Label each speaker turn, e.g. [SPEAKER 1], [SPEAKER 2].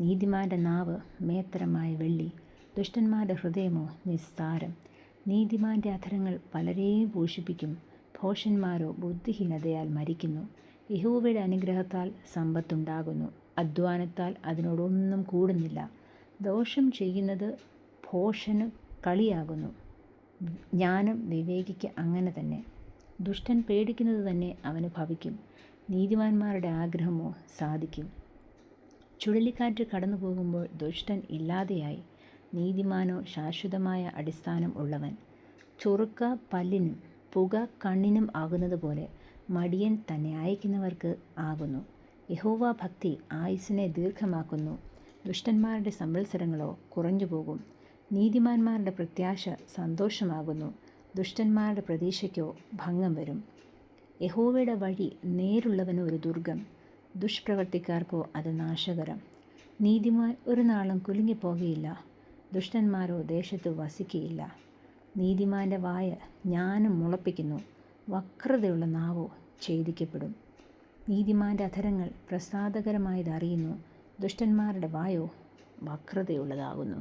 [SPEAKER 1] നീതിമാൻ്റെ നാവ് മേത്തരമായ വെള്ളി, ദുഷ്ടന്മാരുടെ ഹൃദയമോ നിസ്സാരം. നീതിമാൻ്റെ അധരങ്ങൾ പലരെയും പോഷിപ്പിക്കും, ഭോഷന്മാരോ ബുദ്ധിഹീനതയാൽ മരിക്കുന്നു. യഹോവയുടെ അനുഗ്രഹത്താൽ സമ്പത്തുണ്ടാകുന്നു, അധ്വാനത്താൽ അതിനോടൊന്നും കൂടുന്നില്ല. ദോഷം ചെയ്യുന്നത് ഭോഷന് കളിയാകുന്നു, ജ്ഞാനം വിവേകിക്ക് അങ്ങനെ തന്നെ. ദുഷ്ടൻ പേടിക്കുന്നത് തന്നെ അവന് ഭവിക്കും, നീതിമാന്മാരുടെ ആഗ്രഹമോ സാധിക്കും. ചുഴലിക്കാറ്റ് കടന്നു പോകുമ്പോൾ ദുഷ്ടൻ ഇല്ലാതെയായി, നീതിമാനോ ശാശ്വതമായ അടിസ്ഥാനം ഉള്ളവൻ. ചൊറുക്ക പല്ലിനും പുക കണ്ണിനും ആകുന്നത് പോലെ മടിയൻ തന്നെ അയക്കുന്നവർക്ക് ആകുന്നു. യഹോവ ഭക്തി ആയുസ്സിനെ ദീർഘമാക്കുന്നു, ദുഷ്ടന്മാരുടെ സംവത്സരങ്ങളോ കുറഞ്ഞു പോകും. നീതിമാന്മാരുടെ പ്രത്യാശ സന്തോഷമാകുന്നു, ദുഷ്ടന്മാരുടെ പ്രതീക്ഷയ്ക്കോ ഭംഗം വരും. യഹോവയുടെ വഴി നേരുള്ളവന് ഒരു ദുർഗം, ദുഷ്പ്രവർത്തിക്കാർക്കോ അത് നാശകരം. നീതിമാൻ ഒരു നാളും കുലുങ്ങിപ്പോകുകയില്ല, ദുഷ്ടന്മാരോ ദേശത്ത് വസിക്കുകയില്ല. നീതിമാൻ്റെ വായ ജ്ഞാനം മുളപ്പിക്കുന്നു, വക്രതയുള്ള നാവോ ഛേദിക്കപ്പെടും. നീതിമാൻ്റെ അധരങ്ങൾ പ്രസാദകരമായത് അറിയുന്നു, ദുഷ്ടന്മാരുടെ വായോ വക്രതയുള്ളതാകുന്നു.